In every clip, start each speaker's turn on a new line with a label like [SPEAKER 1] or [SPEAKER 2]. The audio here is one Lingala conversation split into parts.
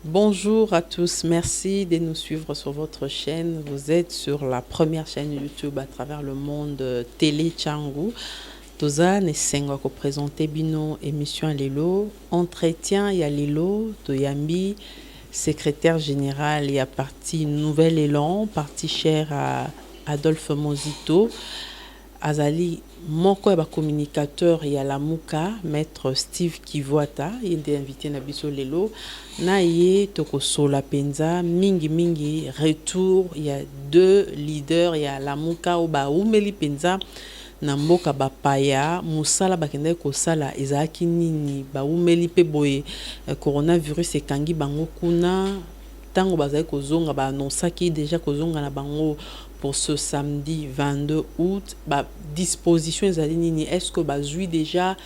[SPEAKER 1] Bonjour à tous, merci de nous suivre sur votre chaîne. Vous êtes sur la première chaîne YouTube à travers le monde Télé Tchangou. Toza Nesengo ko présenter bino émission Lelo, entretien ya Lelo, Toyambi, secrétaire général et à parti Nouvel Élan, parti cher à Adolphe Mozito. Azali moko ya communicateur ya Lamuka, maître Steve Kivuata, il est invité na biso lelo na ye toko sola penza mingi retour. Il y a deux leaders ya Lamuka o ba umeli penza na mboka bapaya musala bakende ko sala ezaki nini ba umeli pe boye coronavirus ekangi bango kuna tango bazali kozonga ba annonsaki déjà kozonga na bango pour ce samedi 22 août. Bah, disposition nini, est-ce que bah zui déjà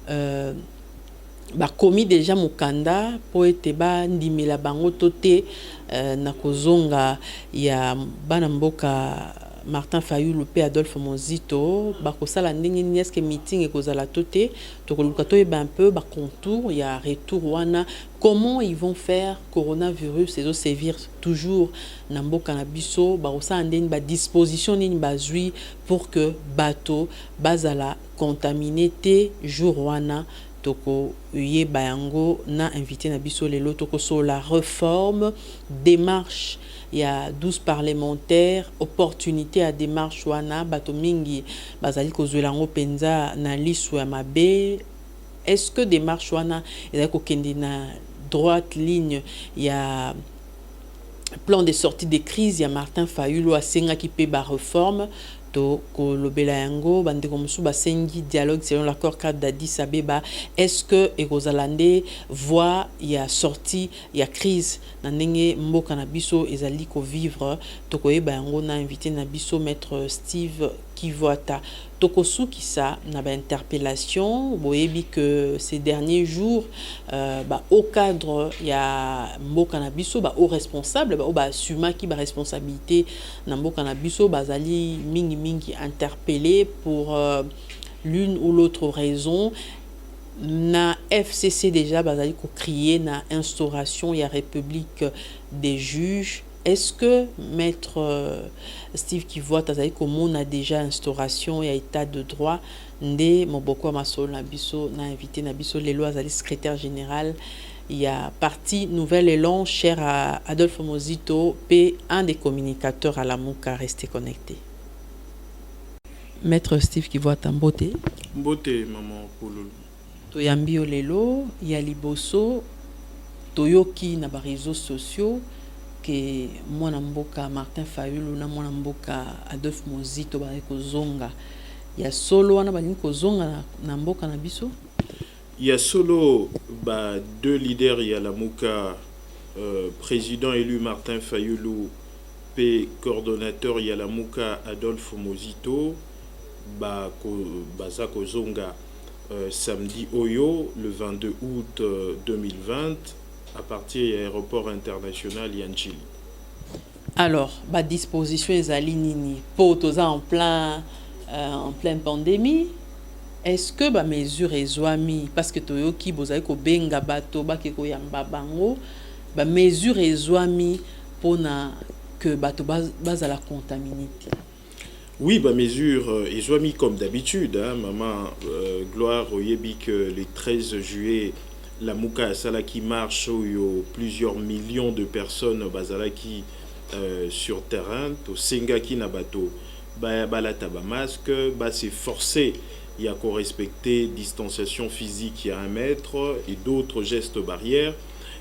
[SPEAKER 1] bah commis déjà mukanda pour être ba ndimela bango toté na kozonga ya bana mboka Martin Fayulu pe Adolphe Mozito bakosala ndenge nini, est-ce que meeting ekozala toté tokoluka to un peu ba contour ya retour wana, comment ils vont faire coronavirus et sévir toujours na mboka na biso bakosala ndeni ba disposition nini bazui pour que bato bazala contaminé te jour wana. Toko ye bayango na invité na biso lelo toko sur la réforme démarche. Il y a 12 parlementaires, opportunité à démarche wana bato mingi bazali kozwelango penza na lisu ya mabe. Est-ce que démarche wana ezali kokende na droite ligne? Il y a plan de sortie de crise, il y a Martin Fayulu asenga ki pe ba réforme to ko lobela yango bande ko musu basengi dialogue selon l'accord cadre d'Addis Abeba. Est-ce que Ekozalande voit il y a sorti il y a crise na ndenge mboka na biso ezali ko vivre to ko yeba yango na invité na biso maître Steve Kivuata tokosu kisa na ba interpellation boyebi que ces derniers jours bah au cadre ya mboka na biso ba au responsable ba assuma ki ba responsabilité na mboka na biso bazali mingi interpellé pour l'une ou l'autre raison. Na FCC déjà bazali ko crier na instauration ya république des juges. Est-ce que maître Steve Kivuata azali komona a déjà instauration ya état de droit nde moboko masolo na biso na invité na biso lelo azali secrétaire général? Il y a parti Nouvel Élan cher à Adolphe Mozito p un des communicateurs à Lamuka. Restez connectés. Maître Steve Kivuata mbote
[SPEAKER 2] maman Pololo
[SPEAKER 1] toyambi yo lelo ya liboso toyoki na ba réseaux sociaux que mwana mboka Martin Fayulu na mwana mboka Adolphe Mozito ba kozonga ya solo wana balingi kozonga na mboka na biso.
[SPEAKER 2] Il y a solo bah, deux leaders, il y a Lamuka président élu Martin Fayulu et coordonnateur il y a Lamuka Adolphe Mozito bah baza kozonga samedi Oyo le 22 août 2020 à partir de l'aéroport international Yanjili.
[SPEAKER 1] Alors, bah disposition ezali nini po toza en plein pandémie. Est-ce que ba mesure ezwami parce que toyoki bozali ko benga bato ba ke ko yamba bango ba mesure ezwami pona que bato bazala contaminé?
[SPEAKER 2] Oui, bah mesure ezwami comme d'habitude hein, maman gloire oyebi que le 13 juillet la Muka Asala qui marche où il y a plusieurs millions de personnes bazalaki sur terrain to senga ki na bato balata ba masque ba c'est forcé il y a qu'on respecter distanciation physique il y a 1 mètre et d'autres gestes barrières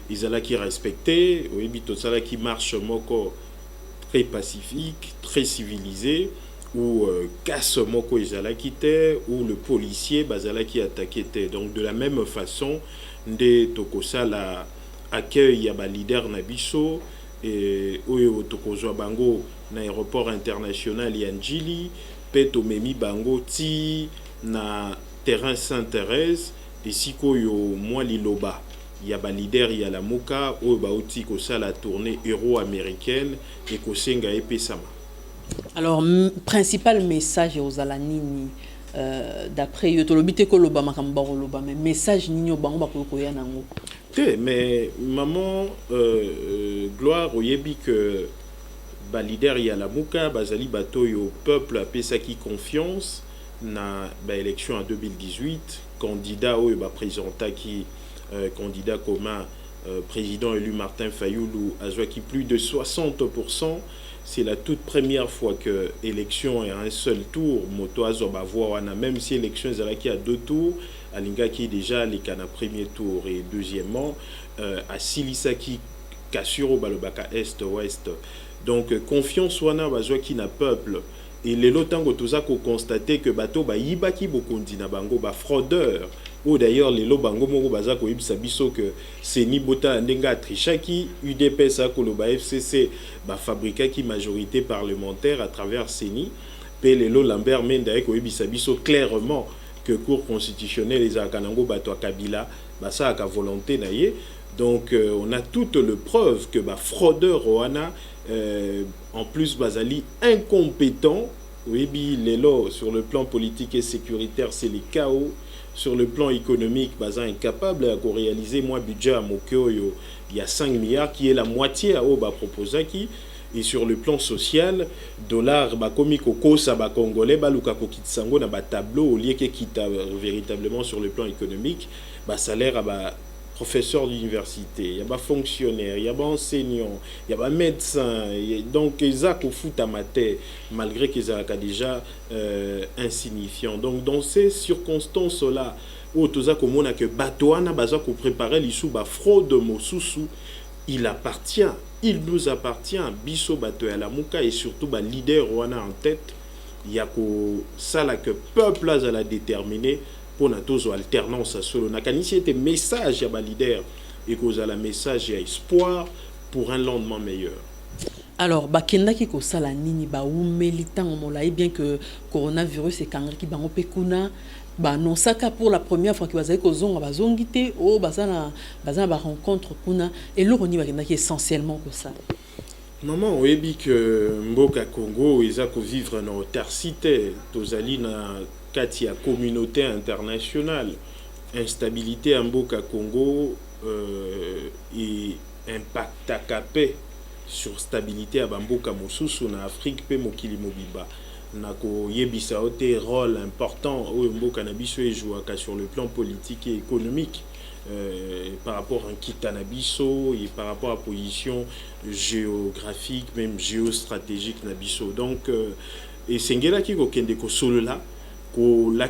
[SPEAKER 2] ils alla qui respecter oyebi to sala qui marche moko très pacifique très civilisé ou casse moko ezala kite ou le policier bazala qui attaquait. Donc de la même façon nde tokosala accueil ya ba leader na biso et oyo tokozwa bango na aéroport international ya Njili pe tomemi bango ti na terrain Sainte-Thérèse et sikoyo moi liloba ya ba leader ya Lamuka oyo bauti kosala tournée euro-américaine et kosenga epesama.
[SPEAKER 1] Alors principal message aux alanini d'après yo tolobite ko loba makamba ko loba mais message nini bango ba ko ya nango.
[SPEAKER 2] Mais maman, gloire oyebi que ba leader ya la muka bazali bato yo peuple apesaki confiance na ba élection en 2018 candidat oyo ba présentaki candidat commun président élu Martin Fayoulou azwaki plus de 60%. C'est la toute première fois que élection est à un seul tour moto azoba voix même si élection ezalaki à 2 tours alingaki déjà les kana premier tour et deuxièmement à Silisaki Kassuro balobaka est ouest. Donc confiance wana bazwaki na peuple et lelo tango toza ko constater que bato ba yibaki bokondi na bango ba fraudeur ou d'ailleurs lelo bango moko baza ko yibisa biso que Seni Bota ndenga trichaki UDPS akoloba FCC ba fabrikaki majorité parlementaire à travers Seni pe lelo Lambert Menda ko yibisa biso clairement que cour constitutionnelle les akanango bato Kabila basa aka volonté na ye. Donc on a toute le preuve que ba fraudeur wana en plus bazali incompétent. Oui, lelo sur le plan politique et sécuritaire c'est le chaos. Sur le plan économique baza incapable à réaliser moi budget à Mokyo il y a 5 milliards qui est la moitié à Oba proposaki. Et sur le plan social, dollar ba komi koko sa ba congolais ba luka ko kitsango na ba tableau au lieu que kita véritablement sur le plan économique ba salaire à ba professeur d'université, il y a des fonctionnaires, il y a des enseignants, il y a des médecins, donc ils ont fout à mater malgré qu'ils ont déjà insignifiant. Donc dans ces circonstances-là, où tout ça comme on a que Batouana baza ko préparer l'issue ba fraude mosusu, il nous appartient biso bato ya lamuka et surtout ba leader wana en tête, il y a que ça là que peuple là a déterminé pour notre alternance à solo. Nakanisi était message à ba leader et cause à la message et espoir pour un lendemain meilleur.
[SPEAKER 1] Alors, bakenda ki ko sala nini ba umeli tango molai bien que coronavirus et kangri ki bango pekuna ba non saka pour la première fois ki bazali ko zonga bazongité o bazana ba rencontre kuna et lo roni bakenda ki essentiellement ko ça.
[SPEAKER 2] Maman oyebi que mboka Congo ils a ko vivre na autarcité tozali na kati ya communauté internationale instabilité en mboka Congo et impact capé sur stabilité à bamboka mosusu na Afrique pe mokili mobiba nako yebisa ote rôle important au mboka na biso e jouaka sur le plan politique et économique par rapport à Kitanabiso et par rapport à position géographique même géostratégique na biso donc et sengela ki ko kende ko solo là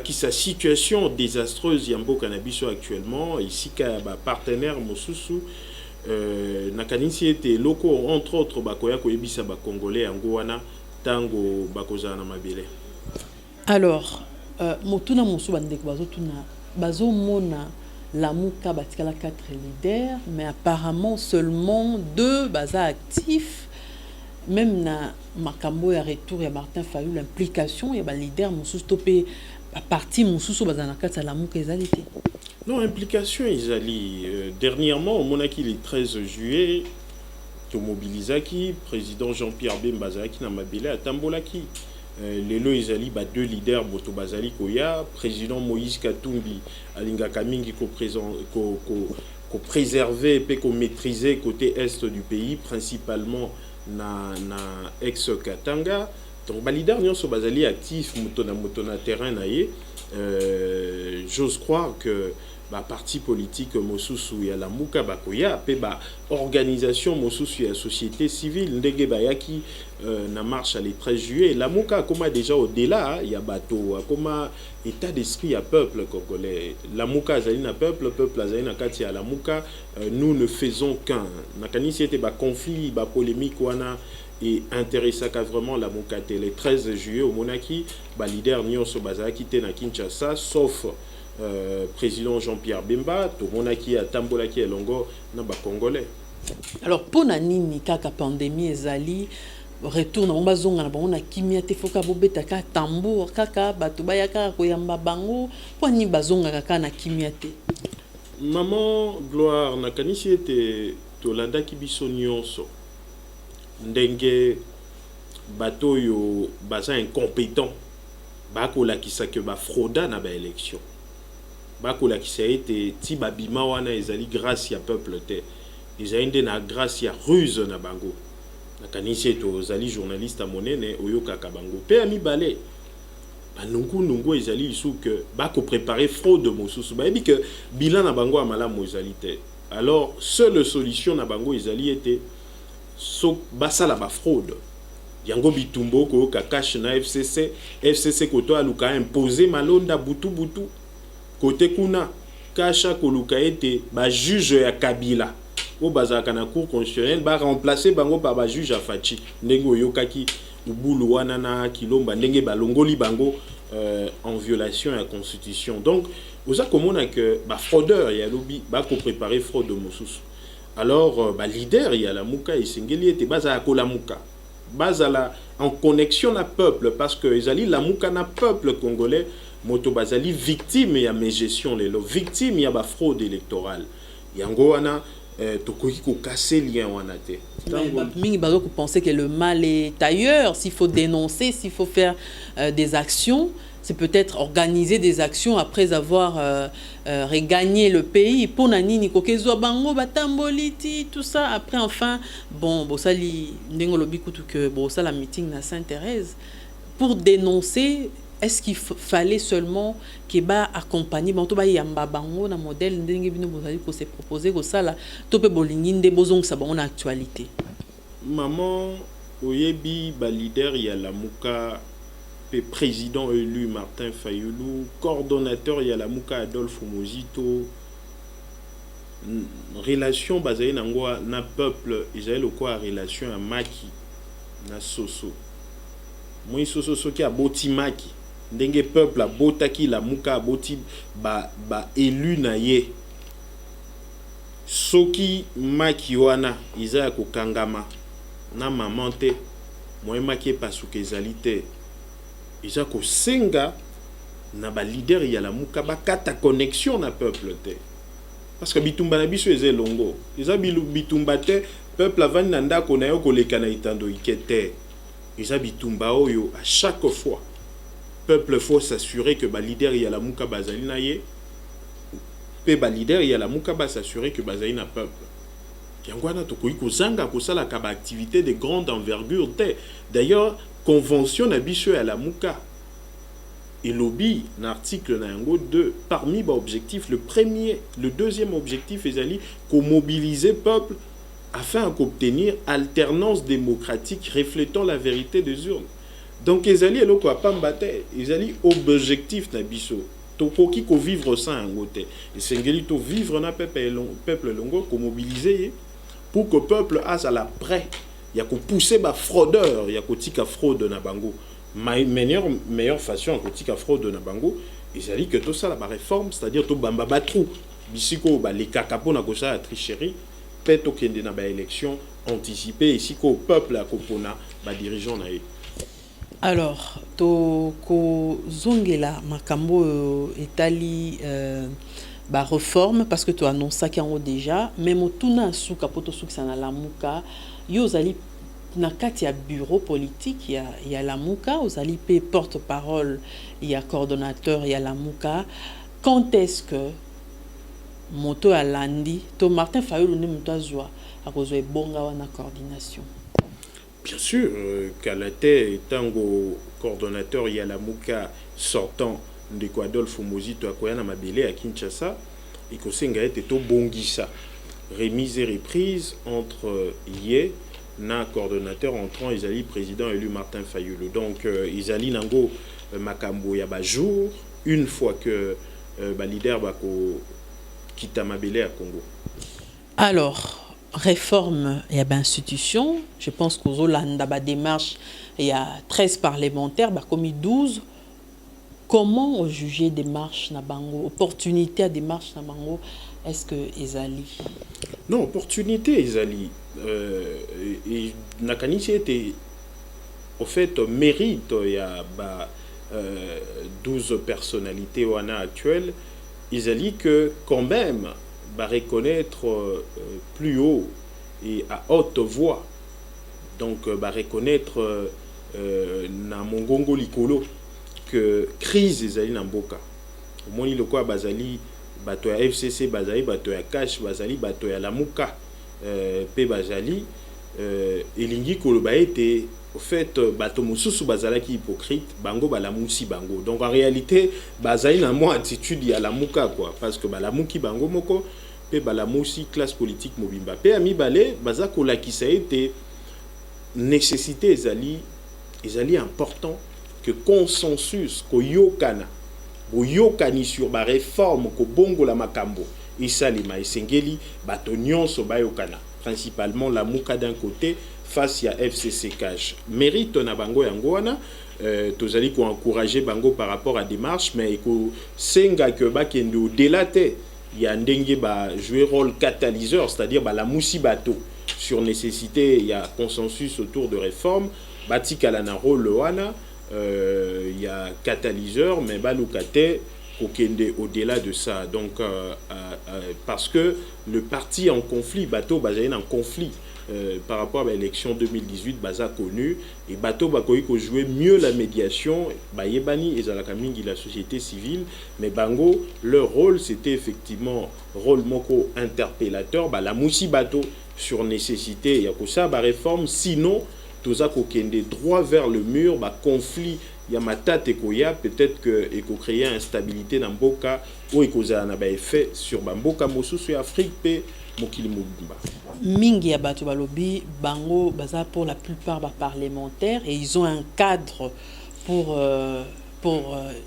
[SPEAKER 2] qui sa situation désastreuse yambo cannabis actuellement ici ka ba partenaire mosusu nakanisi ete loko entre autres bakoya ko yebisa ba congolais yango wana tango bakoza na mabele.
[SPEAKER 1] Alors motuna mosu bandeko bazo mona lamuka batikala 4 leaders mais apparemment seulement 2 baza actifs. Même na makambo ya retour ya Martin Fayoulou l'implication ya ba leader mosusu topé parti mosusu bazana kata la muka ezalité.
[SPEAKER 2] Non, implication ezali dernièrement au monaki le 13 juillet to mobilisaki président Jean-Pierre Bemba zaki na mabele atambolaki lelo ezali ba 2 leaders boto bazali koya président Moïse Katumbi alingaka mingi ko préserver pe ko maîtriser côté est du pays principalement na ex Katanga donc ba leader nyonso bazali actif motona terrain na ye j'ose croire que ba parti politique mosusu ya lamuka bakoya pe ba organisation mosusu ya société civile ndenge bayaki na marche le 13 juillet lamuka comme déjà au-delà ya bato comme état d'esprit à peuple congolais lamuka azali na peuple azali na kati ya lamuka nous ne faisons qu'un nakanisi était ba conflit ba polémique wana et intéressaka vraiment lamuka te le 13 juillet au monaki ba leader nyonso bazaki te na Kinshasa sauf président Jean-Pierre Bemba to monaki atambolaki elongo na ba congolais.
[SPEAKER 1] Alors pour nini kaka pandémie ezali retour na bazonga na bango na kimia te foka bobeta ka tambour kaka bato bayaka ko yamba bango po ni bazonga kaka na kimia te.
[SPEAKER 2] Maman gloire na kanisi ete to landa ki biso nyonso ndenge bato yo baza incompétent ba ko la kisaka ba frauda na ba élection bakolakisa ete ti babima wana ezali grâce ya peuple te, ezali nde na grâce ya ruse na bango. Nakanisi ete ozali journaliste monene oyokaka bango. Pe ya mibale banungu ezali lisu ke bakoprépare fraude mosusu, bayebi ke bilan na bango ya malamu ezali te. Alors seule solution na bango ezali ete so basala ba fraude yango bitumbo ko ka cash na FCC koto aluka imposer malonda butu côté kuna kasha koluka ete ba juge ya Kabila o bazaka na cour constitutionnelle ba remplacer bango par ba juge Afachi ndenge oyokaki ubulu wana na kilomba ndenge balongoli bango en violation à la constitution. Donc oza komona que ba fraudeur ya lobi ba ko préparer fraude mosusu. Alors ba leader ya la muka isengeli ete baza kola muka bazala en connexion na peuple, parce que ezali la muka na peuple congolais moto bazali victime ya mes gestion lelo, victime ya ba fraude électorale yango wana tokoki ko casser lien wana te.
[SPEAKER 1] Mingi bazo ko penser que le mal est ailleurs, s'il faut dénoncer, s'il faut faire des actions, c'est peut-être organiser des actions après avoir regagné le pays. Pour nani kokezwa bango batamboliti tout ça après enfin bon bosali ndenge lobi kutu que bosala meeting na Sainte-Thérèse pour dénoncer. Est-ce qu'il fallait seulement qu'il ba accompagner banto ba yamba bango na modèle ndenge bino bozali ko se proposer ko sala to pe bolingi nde bozong sa bango na actualité.
[SPEAKER 2] Maman oyebi ba leader ya la muka pe président élu Martin Fayulu, coordonnateur ya la muka Adolphe Mozito, relation basée na ngwa na peuple Israël quoi relation à Maki na Soso. Moi Soso qui a boti Maki ndenge peuple a botaki la muka boti ba élu na ye soki Maki wana iza ko kangama na mamante moi Maki pasuke ezalite iza ko senga na ba leader ya la muka ba kata connexion na peuple te, parce que bitumba na biso eze longo iza bitumba te peuple avani na ndako na yo koleka na itando ikete iza bitumba oyo à chaque fois peuple faut s'assurer que ba leader ya la muka bazali na ye pe ba leader ya la muka ba s'assurer que bazali na peuple yangwana to koyi kozanga kosala ka ba activité de grande envergure te. D'ailleurs convention na biso ya la muka et lobby l'article na yango 2 parmi ba objectifs le deuxième objectif ezali ko mobiliser peuple afin d'obtenir alternance démocratique reflétant la vérité des urnes. Donc ezali eloko apambate ezali objectif na biso tokoki ko vivre ça en côté et sengeli to vivre na peuple longo ko mobiliser pour que peuple a la prêt ya ko pousser ba fraudeur ya ko tika fraude na bango meilleure façon ko tika fraude na bango ezali que tout ça la réforme, c'est-à-dire to bamba batrou bisiko ba les kakapo na ko ça tricherie peut okende na ba élection anticipée ici ko peuple a kopona ba dirigeant na ye.
[SPEAKER 1] Alors to ko zongela makambo etali ba réforme parce que tu annonces qui en déjà même tuna suka poto suka na lamuka yo zali na kati ya bureau politique ya lamuka ozali pe porte-parole ya coordonnateur ya lamuka. Quand est-ce que moto alandi to Martin Fayulu ne mutazwa akozwe bonga wana coordination?
[SPEAKER 2] Bien sûr, Kalate tango coordonnateur ya lamuka sortant de Adolphe Mozito akoyana mabele à Kinshasa et ko senga ete to bongisa remise et reprise entre Yé na coordonnateur entrant Isali président élu Martin Fayulu. Donc Isali nango makambo ya ba jour une fois que ba leader bako kita mabele à Congo.
[SPEAKER 1] Alors réforme et institution, je pense qu'aux Hollanda ba démarche il y a 13 parlementaires ba commis 12. Comment juger des marches na bango, opportunité à des marches na bango, est-ce que ezali?
[SPEAKER 2] Non, opportunité ezali. Et nakanisi était au fait mérite il y a 12 personnalités wana actuelles, ezali que quand même va reconnaître plus haut et à haute voix, donc va reconnaître na mongongo likolo que crise ezali na mboka omoni lokwa bazali bato ya FCC bazali bato ya cash bazali bato ya lamuka pe bazali elingi koloba ete au fait bato mosusu bazalaki hypocrite bango balamusi bango, donc en réalité bazali na mo attitude ya lamuka quoi, parce que balamuki bango moko pe balamusi classe politique mobimba pe amibale baza kolakisa ete nécessité ezali important que consensus koyokana boyokani sur ba réforme ko bongo la makambo isalima esengeli bato nyonso bayokana, principalement la muka d'un côté face à FCC cash mérite na bango yango wana tozali ko encourager bango par rapport à démarche, mais ko senga que ba kende au delà te ya ndenge ba jouer rôle catalyseur, c'est-à-dire ba la musi bato sur nécessité il y a consensus autour de réforme batikala na rôle wana il y a catalyseur mais balukate kokende au-delà de ça, donc parce que le parti en conflit bateau bazali en conflit par rapport à l'élection 2018 baza connu et bateau bakoyi ko jouer mieux la médiation bayebani ezalaka mingi la société civile, mais bango leur rôle c'était effectivement rôle moko interpellateur la musi bateau sur nécessité ya ko ça ba réforme, sinon toza kokende droit vers le mur conflit ya matata ekoya peut-être que eko créer instabilité na mboka ou ekoza na ba effet sur ba mboka mosusu ya Afrique pe mokili mobimba
[SPEAKER 1] mingi ya bato balobi bango baza pour la plupart parlementaires et ils ont un cadre pour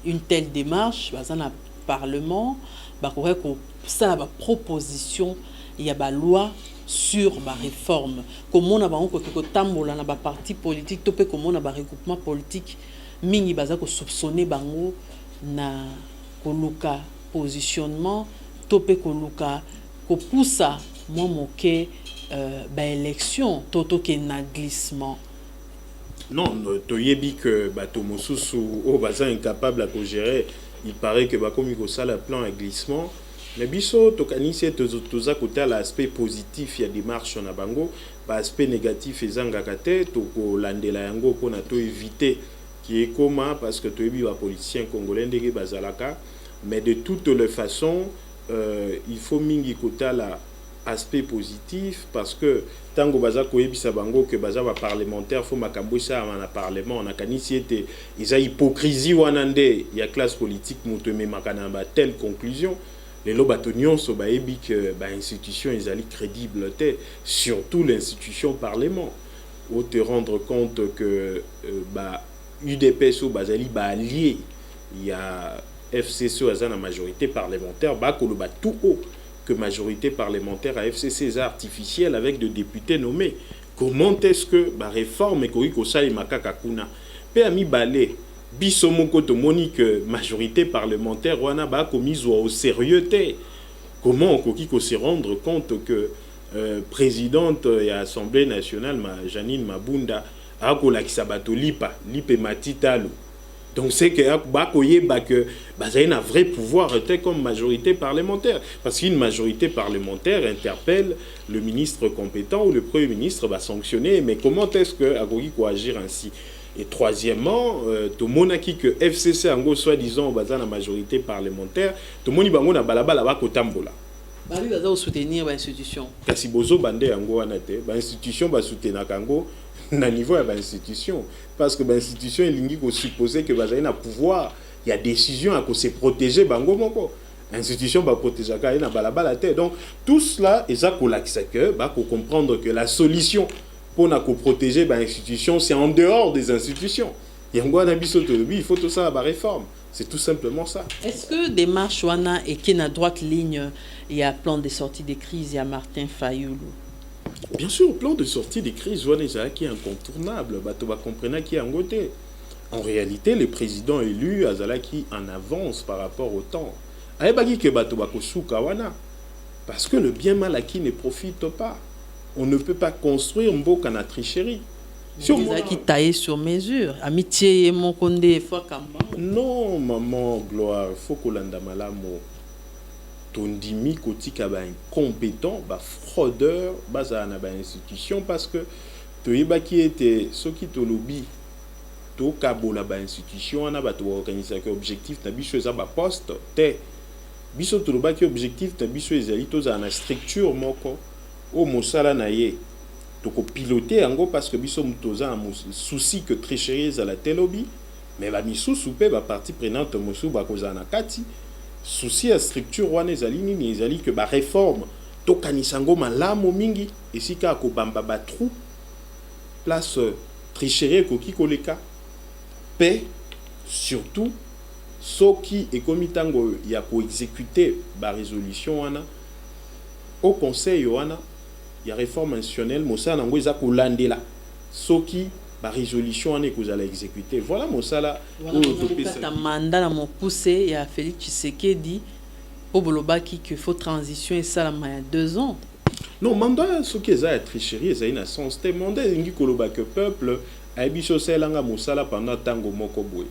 [SPEAKER 1] une telle démarche baza na parlement bakoka ko sala ba proposition ya ba loi sur ma réforme, comment on a bango ko tambola na ba parti politique to pe comment on a ba regroupement politique mingi baza ko soupçonner bango na koluka positionnement to pe koluka ko poussa moi moke ba élection toto ke na glissement.
[SPEAKER 2] Non, toyebi que bato mosusu o baza incapable à gérer, il paraît que ba komi ko sala plan à glissement. Mais biso tokanisi toza côté l'aspect positif ya démarche na bango, ba aspect négatif ezangaka te to landela yango pona to éviter qui est comment, parce que toyebi ba politicien congolais ndenge bazalaka, mais de toutes les façons il faut mingi côté la aspect positif, parce que tango baza koyebisa bango que baza ba parlementaire faut makambo ça na parlement na kanisi ete isa hypocrisie wanande ya classe politique muteme makana ba telle conclusion. Les lobatonions sont baébi que institution est crédible, surtout l'institution parlement. Ou te rendre compte que UDPS ou bazali allié, il y a FCC à la majorité parlementaire, tout haut que majorité parlementaire à FCC est artificielle avec des députés nommés. Comment est-ce que la réforme est que ça est makakakuna pe ami balé biso moko tomoni que majorité parlementaire wana ba commis au sérieux té, comment on ko se rendre compte que présidente et assemblée nationale Janine Mabunda a ko lakisa bato lipe matitalo, donc c'est que ba koyeba que bazay na vrai pouvoir comme majorité parlementaire, parce qu'une majorité parlementaire interpelle le ministre compétent ou le premier ministre va sanctionner, mais comment est-ce que akoki ko agir ainsi? Et troisièmement, tout le monde a dit que FCC en gros soi-disant basé la majorité parlementaire, tout le monde a na balabala ba kotambola.
[SPEAKER 1] Ba lui va soutenir l'institution.
[SPEAKER 2] Kasi bozo bande en gros anate, ba institution ba soutenir kango na niveau ya ba institution, parce que ba institution elingi ko supposer que bazali na pouvoir, il y a décision à ko se protéger bango moko. Institution ba protéger ka na balabala te. Donc tout cela est ça ko lakisa que ba ko comprendre que la solution pour protéger l'institution, c'est en dehors des institutions. Il faut tout ça à la réforme. C'est tout simplement ça.
[SPEAKER 1] Est-ce que des marches wana et qui na droite ligne, il y a plan de sortie des crises, il y a Martin Fayoulou?
[SPEAKER 2] Bien sûr, le plan de sortie des crises wana qui est incontournable. Bato ba comprena qui est en côté. En réalité, le président élu azalaki en avance par rapport au temps. Ayebaki ke bato ba kosuka wana, parce que le bien mal acquis ne profite pas. On ne peut pas construire mboka na tricherie.
[SPEAKER 1] Si on qui taillé sur mesure, amitié et mon condé
[SPEAKER 2] non, maman gloire, faut que l'anda malamo. Tondimi kotika ba incompétent, ba fraudeur, baza na ba institution, parce que toyeba qui était ce qui to lobby to kabola ba institution na ba to organisation objectif na biso za ba poste te. biso tolobaki objectif na biso ezali tozala na structure moko o mosala na ye tokopilote yango parce que biso toza na souci que tricherie ezala te lobi mais bamisusu mpe bapartie prenante mosusu bakozala na kati souci ya structure wana ezali nini ezali que baréforme tokanisa yango malamu mingi esika ya kobamba batrou place tricherie ekoki koleka mpe surtout soki ekomi ntango ya koexécute barésolution wana au conseil wana ya réforme institutionnelle mosala nango eza kolandela soki barésolution wana ekozala exécute voilà mosala
[SPEAKER 1] oyo topesa mandat na mokuse ya Félix Tshisekedi po bolobaki que faut transition esalama ya 2 ans.
[SPEAKER 2] Non, mandat soki eza ya tricherie ezali na sens te mandat elingi koloba que peuple ayebi so osalelanga mosala pendant ntango moko boye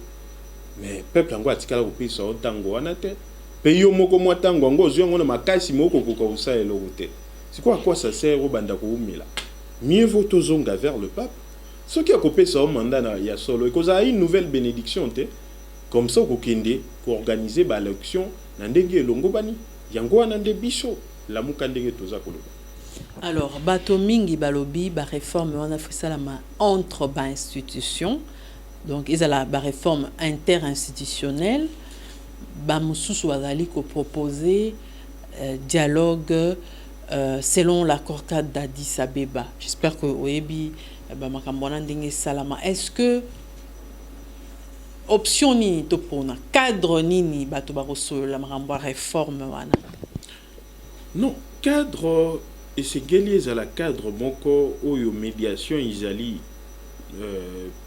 [SPEAKER 2] mais peuple yango atikala kopesa o ntango wana te mpe yo moko mwa ntango yango ozwi yango na makasi moko kokoka kosala eloko te sikoyo à quoi ça sert obanda koumela mieux vaut tozonga vers le pape soki akopesa o mandat ya solo ekozala une nouvelle bénédiction te comme ça okokende koorganize baélection na ndenge elongo bani yango wana nde biso lamuka ndenge toza koloba.
[SPEAKER 1] Alors bato mingi balobi ba réforme wana fosalama entre ba institution donc ezala ba réforme interinstitutionnelle ba mususu bazali ko proposer dialogue selon l'accord cadre d'Addis Abeba. J'espère que oyebi ba makambo wana ndenge salama. Est-ce que option nini topona cadre nini bato bakoso la makambo réforme wana?
[SPEAKER 2] Non, cadre et c'est gelies à la cadre moko oyo médiation izali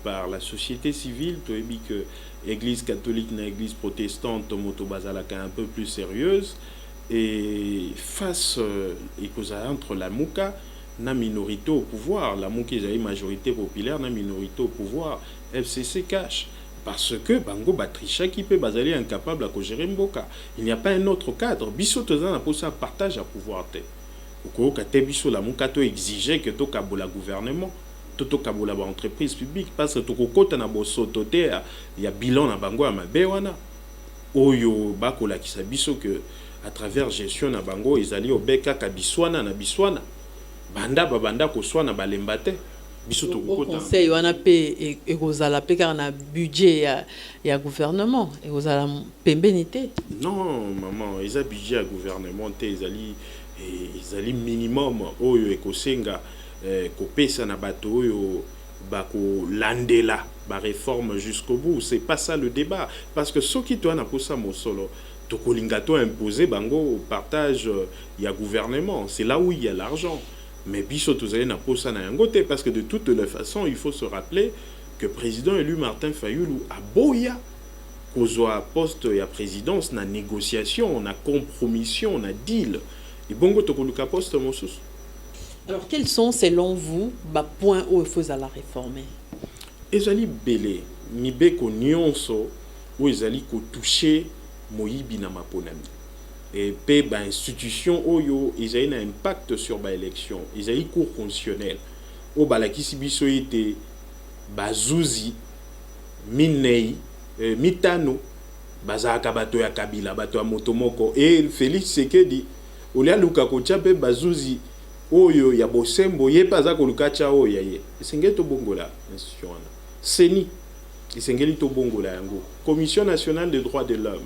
[SPEAKER 2] par la société civile to ebi que église catholique na église protestante moto bazalaka un peu plus sérieuse et face et entre la muka na minorité au pouvoir la muka ezali majorité populaire na minorité au pouvoir FCC cache parce que bango batrisha qui peut bazali incapable à gérer mboka il n'y a pas un autre cadre biso toza na posa partage à pouvoir te oko kate biso la muka to exiger que to kabola gouvernement to kabola ba entreprise publique parce que to kokota na bosoto te ya bilan na bango ya mabe wana oyo bakola kisa biso que à travers gestion na bango ezali obeka ka biswana na biswana banda ko swana balemba te biso to kokota
[SPEAKER 1] conseil wana pe ekozala pe car na budget ya gouvernement ekozala pembeni te.
[SPEAKER 2] Non maman eza budget ya gouvernement te ezali minimum oyo ekosenga kopesa na bato oyo bako landela ba réforme jusqu'au bout. C'est pas ça le débat parce que ce qui toi na posa mosolo to kolingato imposer bango partage ya gouvernement, c'est là où il y a l'argent. Mais biso tozali na posa na yango te parce que de toutes les façons il faut se rappeler que président élu Martin Fayulu a boya kozwa poste ya présidence na négociation, na compromission, na deal. Et bongo to koluka poste mosusu.
[SPEAKER 1] Alors, quels sont, selon vous, les points où il faut la réformer?
[SPEAKER 2] Ezali belé, mibeko nyonso, où ezali ko toucher moyibi na maponami. Et pe ba institution oyo ezali na impact sur ba élection, ezali cour constitutionnel. O balakisi biso ete bazuzi minei mitano bazaka bato ya kabila bato ya motomoko et Félix Tshisekedi olia luka ko chape bazuzi oyo ya bosembo ye paza koluka cha oyo ye esengeli to bongola institution wana seni esengeli to bongola yango commission nationale des droits de l'homme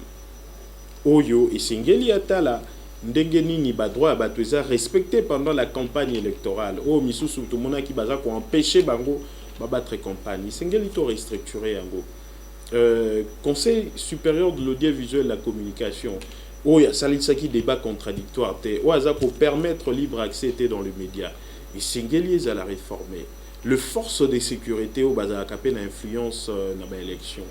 [SPEAKER 2] oyo esengeli atala ndenge nini ba droit ba toza respecté pendant la campagne électorale o misusu to mona ki baza ko empêcher bango ba battre campagne esengeli to restructurer yango Conseil supérieur de l'audiovisuel et la communication où il y a salisaki débat contradictoire où il pour permettre libre accès dans les médias et singeliers à la réformer le force de sécurité au bazar capé influence dans l'élection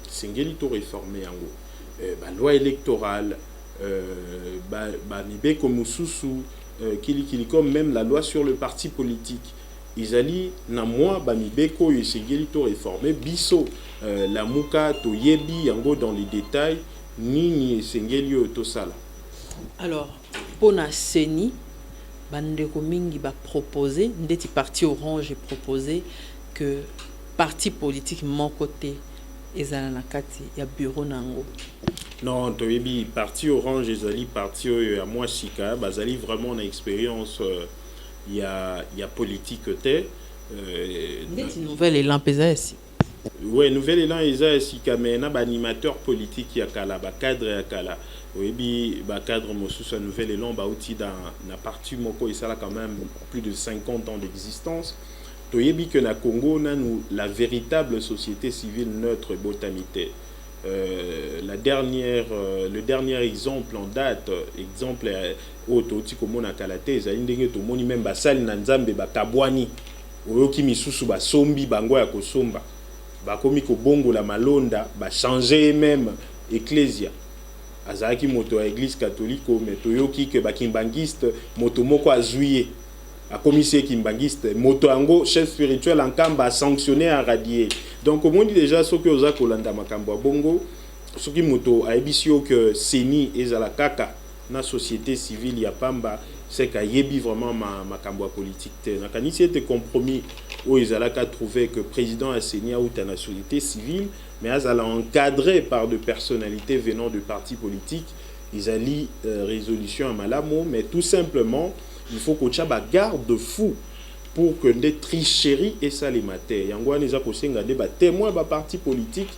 [SPEAKER 2] singeli to réformer en loi électorale nibe comme mususu kili comme même la loi sur le parti politique izali na moi bamibeko yesengeli to réformer biso la muka to yebi yango dans les détails nini esengeli to sala.
[SPEAKER 1] Alors pona seni bandeko mingi ba proposer ndeti parti orange proposé que parti politique mon côté ezala na kati ya bureau nango?
[SPEAKER 2] Non, toyebi parti Orange ezali parti oyo ya moi sika bazali vraiment na expérience ya politique te.
[SPEAKER 1] Ndeti nouvelle élan pesa ici.
[SPEAKER 2] Ouais, nouvel élan eza sika mais na ba animateur politique ya kala ba cadre ya kala. Oyebi ba cadre mosusu nouvel élan ba outil dans na parti moko isala quand même plus de 50 ans d'existence. Toyebi que na Congo na nous la véritable société civile neutre botanité. Le dernier exemple en date, exemple ototi komona kalate ezali ndenge tomoni même basali na nzambe bakabwani oyoki misusu basombi bango ya kosomba bakomi kobongola malonda bachanger même ecclesia azalaki moto ya église catholique mais toyoki ke bakimbangiste moto moko azuye akomisi kimbangiste moto yango chef spirituel en kamba sanctionné à radier. Donc on dit déjà ce que oza kolanda makambo ya bongo soki moto ayebisi yo que seni ezala kaka na société civile ya pamba c'est ka yebi vraiment makambo ya politique te nakanisi ete compromis o ezalaka trouver que président a seni ou ta société civile mais azala encadré par de personnalités venant de partis politiques ezali résolution à malamo mais tout simplement il faut que tu aies garde-fou pour que des tricheries et ça les matières. Yango wana eza kosenga de ba témoin ba parti politique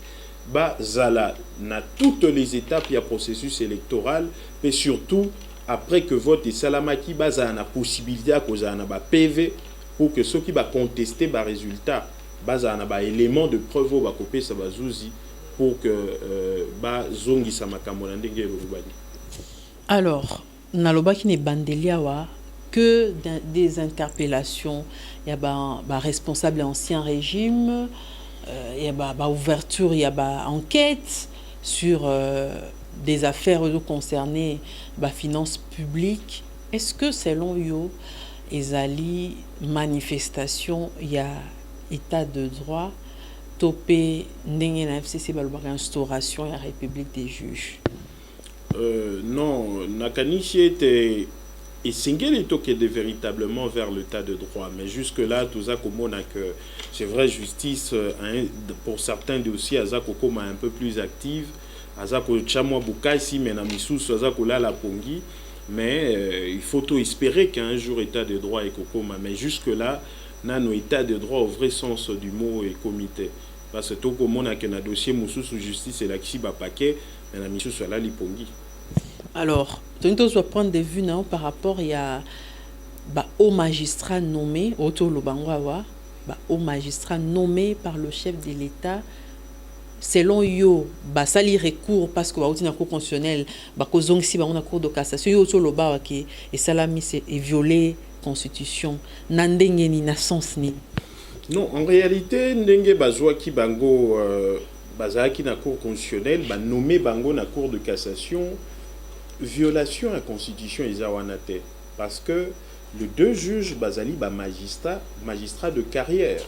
[SPEAKER 2] ba zala na toutes les étapes ya processus électoral et surtout après que vote et salamaki baza na possibilité à cause na ba PV pour que ceux qui va contester ba résultat baza na ba élément de preuve ba kopé sa bazuzi pour que ba zongi sa makambo na ndenge lobani.
[SPEAKER 1] Alors nalobaki ne bandelia wa que des interpellations, il y a responsable ancien régime, il y a ouverture, il y a enquête sur des affaires concernées les finances publiques. Est-ce que selon yo, ezali manifestation, il y a état de droit, topé ndenge na FCC balobaka instauration la République des juges?
[SPEAKER 2] Non, nakanishi était et Singeli toque de véritablement vers l'état de droit. Mais jusque-là, tout ça, comme on a que c'est vrai, justice, pour certains dossiers, Azako comme un peu plus active. Azako Chamwa Bukaisi, mais Namisou, Azako là la Pongi. Mais il faut tout espérer qu'un jour, état de droit est Kokoma. Mais jusque-là, nos état de droit au vrai sens du mot et comité. Parce que tout comme on a qu'un dossier, Moussou sous justice et l'Axiba paquet, mais Namisou, soit là, l'Ipongi.
[SPEAKER 1] Alors, tu dois prendre des vues non, par rapport à au magistrat nommé, au magistrat nommé par le chef de l'État. Selon yo, sali recours parce que la Cour constitutionnelle, kozong si on a cour de cassation, yo to loba ke et salami c'est violer constitution. Nandenge ni na sens ni.
[SPEAKER 2] Non, en réalité, ndenge bazwa ki bango bazaki na cour constitutionnelle, nommé bango na cour de cassation. Violation à la constitution isawanate parce que les deux juges bazali magistrat de carrière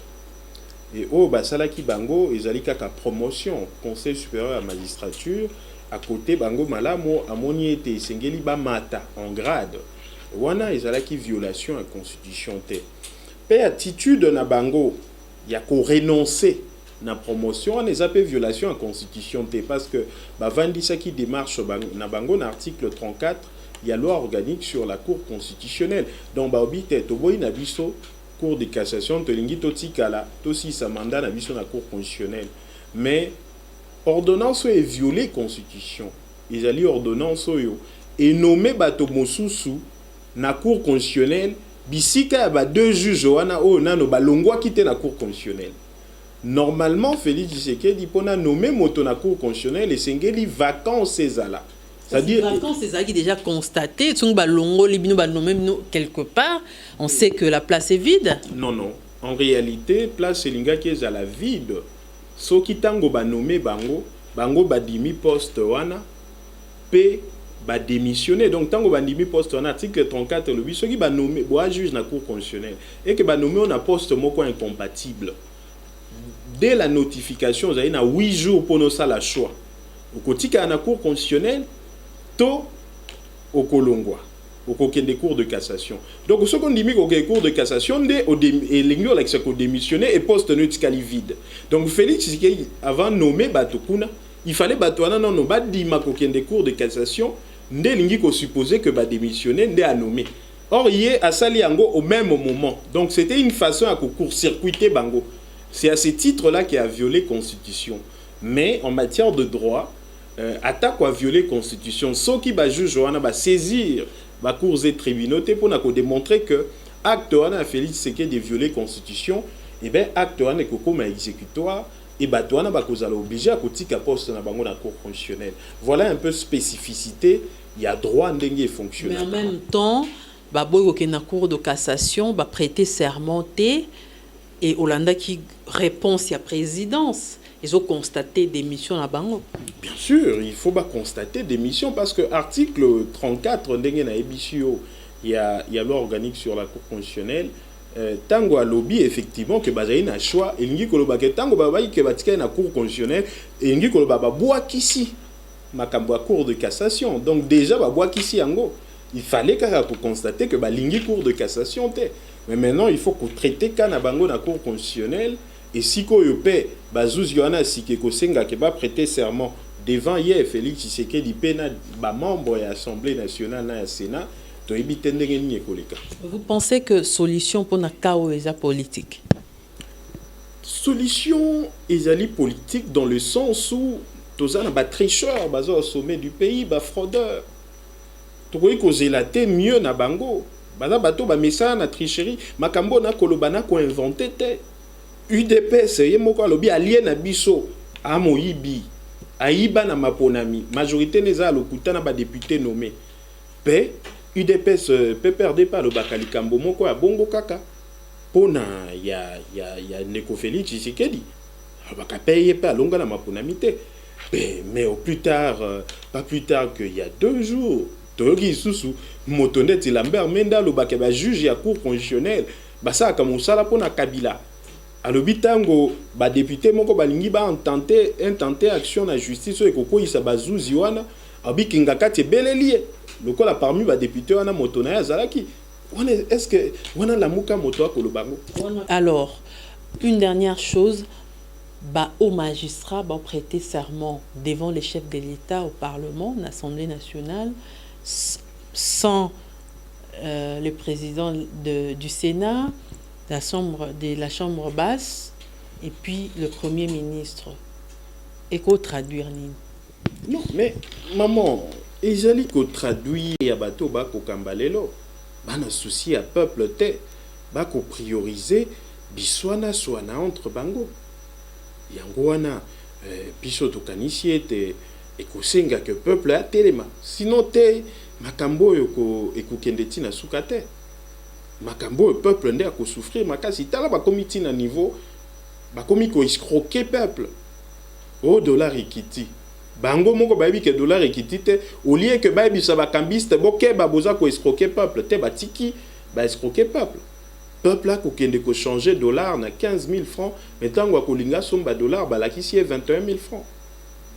[SPEAKER 2] et au basalaki bango ezali kaka promotion conseil supérieur à la magistrature à côté bango malamo amoni ete sengeli ba mata en grade wana ezalaki violation à la constitution te pe attitude na bango ya ko renoncer na promotion on les appelle violation en constitution parce que vandisa qui démarche na bango na article 34 il y a loi organique sur la cour constitutionnelle donc obite to boy na biso cour de cassation to lingi to tikala to si sa mandat na biso na cour constitutionnelle mais ordonnance est violée constitution ils allaient ordonnance yo et nommé bato mosusu na cour constitutionnelle bisika ba deux juges wana o nano balongwa kité na cour constitutionnelle. Normalement, Félix Tshisekedi pona nommé moto na cour constitutionnelle et sengeli vacances ezala.
[SPEAKER 1] C'est-à-dire vacances ezala qui déjà constaté, tsungba longo libino ba nommé quelque part, on sait que la place est vide.
[SPEAKER 2] Non non, en réalité, place elinga qui ezala vide. Soki tango ba nommé bango ba dimi poste wana pe ba démissionner. Donc tango ba dimi poste wana article 34 le soki ba nommé boa juge na cour constitutionnelle et que ba nommé on a poste moko incompatible. Dès la notification, vous avez 8 jours pour nous la choix. Au quotidien, à la cour constitutionnelle, to au Kolongwa. des cours de cassation. Donc, ce qu'on dit, des cours de cassation, et l'inglo, là, c'est qu'on démissionné et poste neutikali vide. Donc, Félix, avant de nommer Batokuna, il fallait Batouana, non, dit des cours de cassation, ndé lingi ko supposé que démissionner, ndé a nommé. Or, il est à Saliango au même moment. Donc, c'était une façon à court-circuiter Bango. C'est à ce titre-là qu'il a violé la Constitution. Mais en matière de droit, attaque à violer la Constitution, ceux qui juge va saisir la Cour des tribunaux pour démontrer que acte a Félix Tshisekedi de violer la Constitution, et bien acte est comme exécutoire, et bien tu es obligé à côté poste dans la Cour constitutionnelle. Voilà un peu spécificité, il y a droit d'engager fonctionnaire.
[SPEAKER 1] Mais en même temps, la Cour de cassation va prêter serment et Hollanda qui répond à la présidence. Ils ont constaté des missions à Bango.
[SPEAKER 2] Bien sûr, il faut constater des missions parce que l'article 34 il y a loi organique sur la Cour constitutionnelle. Tango a lobby effectivement que bazaïna a choix et l'ingi koloba que tango babayi que batika na Cour constitutionnelle et l'ingi koloba bois qu'ici makambo a Cour de cassation. Donc déjà bois qu'ici ango. Il fallait pour constater que l'ingi Cour de cassation était. Mais maintenant il faut qu'on traite kana bango na Cour constitutionnelle. Et si Koyope, Bazouz Yohana Sikeko Senga qui va prêter serment devant hier Félix Tshisekedi Pena, membre de l'Assemblée nationale dans le Sénat,
[SPEAKER 1] vous pensez que solution pour le chaos est politique?
[SPEAKER 2] Solution est politique dans le sens où tous les tricheurs au sommet du pays, les fraudeurs. Tu vois que c'est la mieux na bango. Baza bato ba message na tricherie, makambo na kolobana ko inventé té. UDPS yemoko alobi alien na biso a moyibi aiba na maponami majorité neza lokuta na ba député nommé pe UDPS peut perdre pas le bakalikambo moko ya bongo kaka pona ya Ndeko Félix Tshisekedi baka payer pas longa na maponami té mais au plus tard pas plus tard qu'il y a 2 jours toyoki susu motondet Lambert Menda lo baka ba juge ya cour constitutionnelle basa ka mosala pona Kabila. Alors, bitango, ba député moko balingi ba intenté action na justice et koko isa bazouzi wana abi kingakati belelie lokola parmi ba député wana motona ya zalaki est-ce que wana la muka moto ko lobango.
[SPEAKER 1] Alors, une dernière chose, aux magistrats vont prêter serment devant les chefs de l'État au Parlement, l'Assemblée nationale, sans le président du Sénat, la chambre basse et puis le Premier ministre. Et qu'on traduire
[SPEAKER 2] non, mais maman, ils allaient qu'on traduire à bateau bako kambalelo. Bana souci à peuple te bako prioriser biswana swana entre bango. Yangoana biso to kanisie te ekosenga que peuple a telema. Sinon te makambo yoko ekukendeti na sukate. Makambo peuple ndé a ko souffrir makasi tala ba comité na niveau ba komi ko escroquer peuple au dollar ikiti bango moko babi que dollar ikiti te au lieu que babi sa ba kambiste boke ba boza ko escroquer peuple te ba tiki ba escroquer peuple a ko kende ko changer dollar na 15 000 francs mais tango ko linga somba dollar ba la kisi 21 000 francs.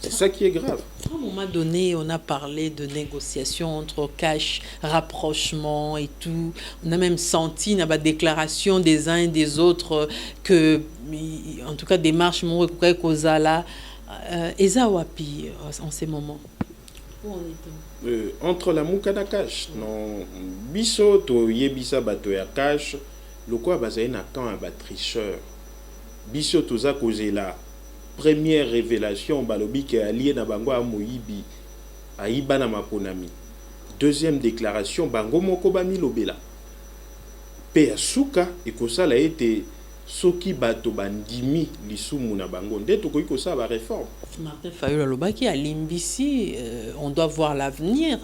[SPEAKER 2] C'est ça qui est grave.
[SPEAKER 1] À un moment donné, on a parlé de négociations entre cash, rapprochement et tout. On a même senti dans la déclaration des uns et des autres que, en tout cas, des marches Kozala, Ezawapi en ces moments. Où en est-on?
[SPEAKER 2] Entre la Moukana cash, non, biso to yebisa bato ya cash, le quoi bazaye na quand un tricheur. Biso to za Kozela. Première révélation, balobi qui est allié na bango a moyibi, aiba na maponami. Deuxième déclaration, bango moko bami lobela. Pe asuka ekosala ete soki bato bandimi lisumu na bango ndeto ko ikosa ba réforme.
[SPEAKER 1] Martin Fayulu lobaki a limbisi, on doit voir l'avenir.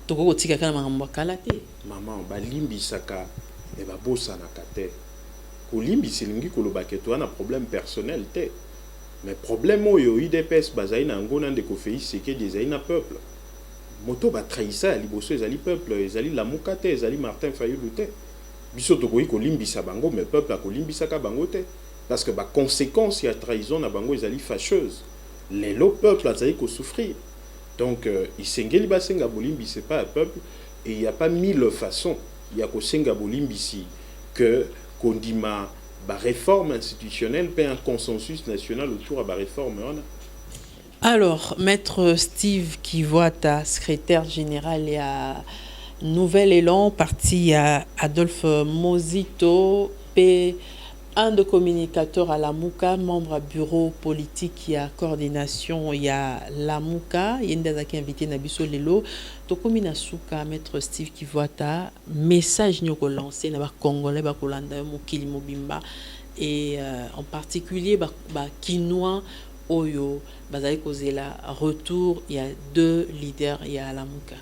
[SPEAKER 1] Toko kotika kana makambo kalate.
[SPEAKER 2] Maman ba limbisaka e ba bosa na kate. Ko limbisi lingi ko lobaki to na problème personnel te. Mais problème oyo UDPS bazayi na ngona ndeko Félix Tshisekedi ezali na peuple. Moto ba trahissa liboso ezali peuple, ezali la mukate, ezali Martin Fayulu te. Biso tokoyi ko limbisa bango mais peuple a ko limbisaka bango te parce que ba conséquence ya trahison na bango ezali fâcheuse. Les lo peuple azali ko souffrir. Donc isengeli basenga bolimbise pas peuple et il n'y a pas mille façons. Il y a Kosenga Bolimbisi que Kondima, réforme institutionnelle, paie un consensus national autour de la réforme.
[SPEAKER 1] Alors, Maître Steve Kivuata, secrétaire général à Nouvel Élan, parti à Adolphe Mozito, un de communicateur à la MUCA, membre à bureau politique, il y a coordination, il y a la MUCA, il y a une qui invité Nabiso Lelo, Tokomi Nasuka, Maître Steve Kivuata, message nous relancé, na ba Congolais, ba Kolanda, Mokili Mobimba, et en particulier, ba Kinois, Oyo, Bazali Kozela, retour, il y a 2 leaders, il y a la MUCA.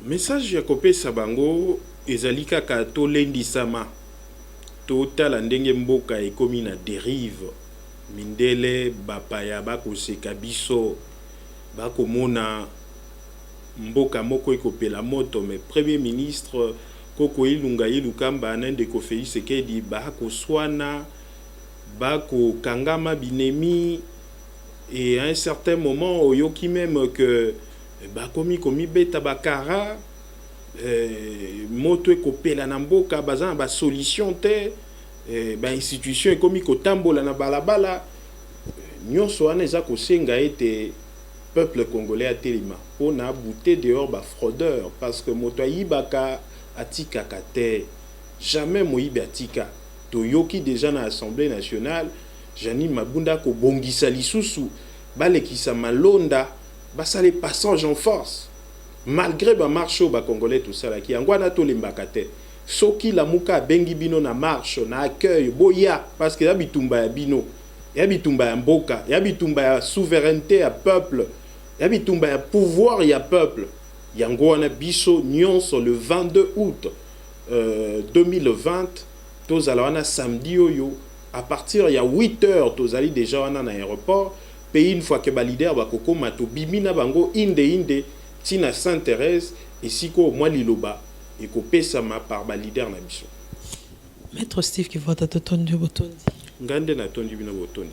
[SPEAKER 2] Message Jacopé Sabango, Ezalika Kato Lendi Sama. Total ndenge mboka ekomi na dérive mindele bapaya bakoseka biso bakomona mboka moko ekopela moto mais premier ministre Koko Ilunga Ilukamba na ndeko Félix Tshisekedi bakoswana bakokangama binemi et à un certain moment oyoki même que bakomi beta bakara moto ekopela na mboka baza ba solution te ba institution ekomi kotambola na balabala nyonso wana eza kosenga ete peuple congolais atelema pona bouter dehors ba fraudeur parce que moto ayibaka atika kate jamais moyibi atika toyoki déjà na assemblée nationale Jani Mabunda ko bongisa lisusu balekisa malonda basale passage en force malgré ba marche ba congolais tout ça là qui angwana to limbakate soki la muka bengi bino na marche na accueil boya parce que ya bitumba ya bino ya bitumba ya mboka ya bitumba ya souveraineté ya peuple ya bitumba ya pouvoir ya peuple yangwana biso nyonso le 22 août 2020 tozala wana samedi oyo à partir ya 8h tozali déjà wana na aéroport pays une fois que ba leader ba kokoma to bimina bango inde Tina Sainte-Thérèse et siko moi liloba et kopesama par ba leader na biso.
[SPEAKER 1] Maître Steve Kivuata totondi botondi.
[SPEAKER 2] Ngande na tondi bino botondi.